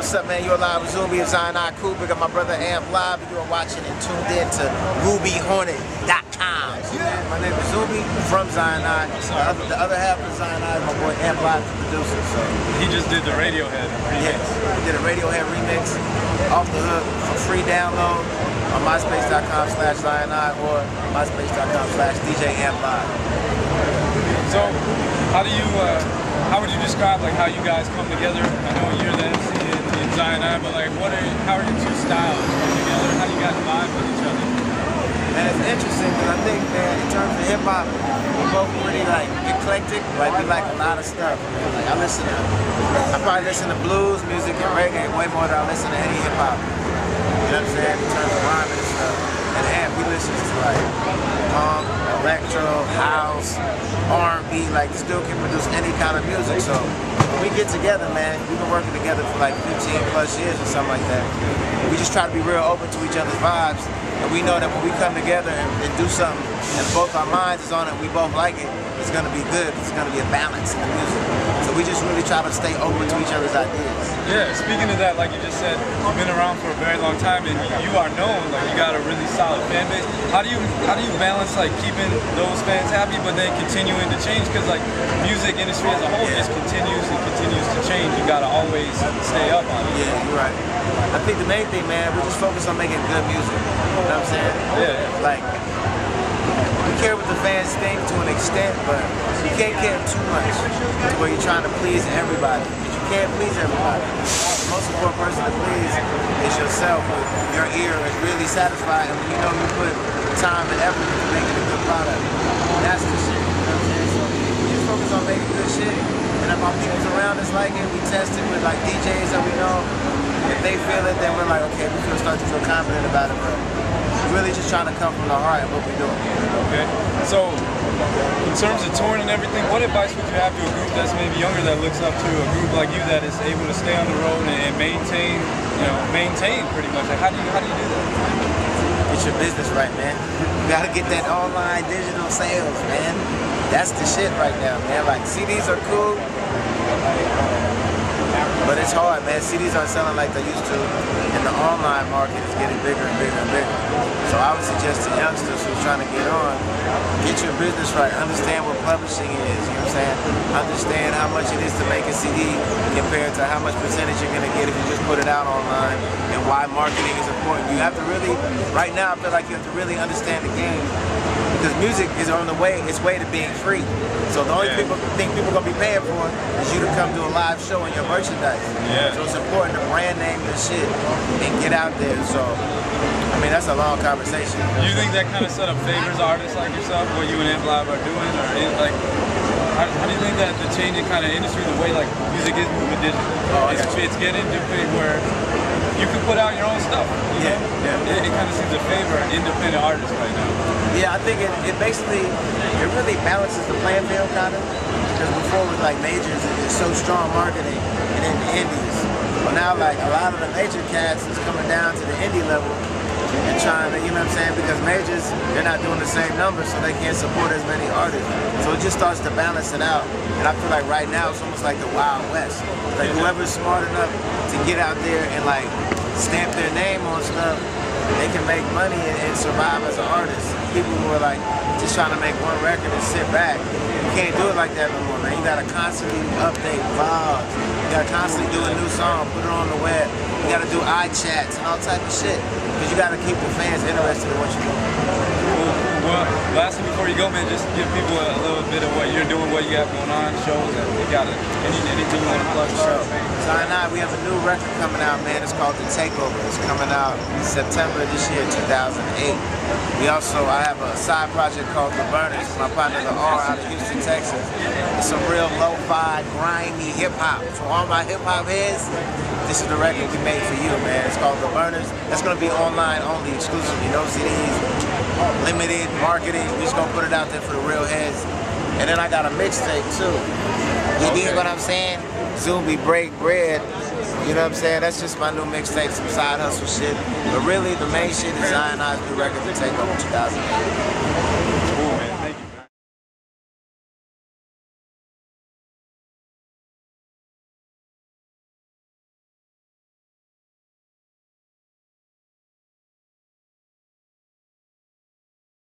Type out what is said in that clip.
what's up, man? You're live with Zumbi of Zion I. Cool. Big up my brother Amp Live. You are watching and tuned in to RubyHornet.com. My name is Zumbi from Zion I. The other half of Zion I is my boy Amp Live, the producer. So he just did the Radiohead remix. Yes, he did a Radiohead remix off the hook for free download on myspace.com/ZionI or myspace.com/DJAmpLive. So, how would you describe like how you guys come together? I know you're the MC in Zion I, but like how are your two styles come together? How do you guys vibe with each other? And it's interesting because I think, man, in terms of hip hop, we're both pretty like eclectic. Like we like a lot of stuff. Man. Like I probably listen to blues music and reggae way more than I listen to any hip hop. You know what I'm saying? In terms of rhyming and stuff. And Amp, he listens to like punk, electro, house, R&B. Like this dude can produce any kind of music. So when we get together, man, we've been working together for like 15 plus years or something like that. We just try to be real open to each other's vibes. And we know that when we come together and do something and both our minds is on it, we both like it, it's going to be good. It's going to be a balance in the music. So we just really try to stay open to each other's ideas. Yeah, speaking of that, like you just said, you've been around for a very long time and you are known, like you got a really solid fan base. How do you balance like keeping those fans happy but then continuing to change? Because like music industry as a whole just continues and continues to change. You got to always stay up on it. Yeah, you're right. I think the main thing, man, we just focus on making good music. You know what I'm saying? Yeah. Like, we care what the fans think to an extent, but you can't care too much to where you're trying to please everybody. Because you can't please everybody. The most important person to please is yourself. Your ear is really satisfied, and when you know you put time and effort into making a good product. That's the shit. You know what I'm saying? So we just focus on making good shit. And if our people's around us like it, we test it with like DJs that we know. If they feel it, then we're like, okay, we start to feel confident about it. But we're really just trying to come from the heart of what we're doing. Okay. So, in terms of touring and everything, what advice would you have to a group that's maybe younger that looks up to a group like you that is able to stay on the road and maintain pretty much? Like, how do you do that? Get your business right, man. You gotta get that online digital sales, man. That's the shit right now, man. Like CDs are cool. But it's hard, man. CDs aren't selling like they used to, and the online market is getting bigger and bigger and bigger. So I would suggest to youngsters who's trying to get on, get your business right. Understand what publishing is, you know what I'm saying? Understand how much it is to make a CD compared to how much percentage you're going to get if you just put it out online, and why marketing is important. You have to really, right now I feel like you have to really understand the game. Because music is on its way to being free. So the only thing people are going to be paying for is you to come to a live show and your merchandise. Yeah. So it's important to brand name your shit and get out there. So, I mean, that's a long conversation. Do you think that kind of setup favors artists like yourself, what you and Amp Live are doing? Or like, how do you think that the changing kind of industry, the way like music is moving digital, it's getting to a point where you can put out your own stuff. You know? It kind of seems to favor independent artists right now. Yeah, I think it really balances the playing field kind of. Because before with like majors, it's so strong marketing, and then the indies. But now like a lot of the major cats is coming down to the indie level and trying to, you know what I'm saying? Because majors, they're not doing the same numbers, so they can't support as many artists. So it just starts to balance it out. And I feel like right now it's almost like the Wild West. Like whoever's smart enough to get out there and like stamp their name on stuff, they can make money and survive as an artist. People who are like just trying to make one record and sit back, you can't do it like that no more, man. You gotta constantly update vlogs. You gotta constantly do a new song, put it on the web. You gotta do iChats and all type of shit. Because you gotta keep the fans interested in what you're doing. Well, lastly, before you go, man, just give people a little bit of what you're doing, what you have going on, shows, and you got anything you want to plug for. Zion I, we have a new record coming out, man. It's called The Takeover. It's coming out September this year, 2008. I have a side project called The Burners with my partner, The R, out of Houston, Texas. It's some real lo-fi, grimy hip-hop. For all my hip-hop heads, this is the record we made for you, man. It's called The Burners. That's going to be online only, exclusively. No CDs, limited marketing. We're just going to put it out there for the real heads. And then I got a mixtape, too. You dig what I'm saying? Zumbi Break Bread. You know what I'm saying? That's just my new mixtape, some side hustle shit. But really, the main shit is Zion I's new record, The Takeover 2008.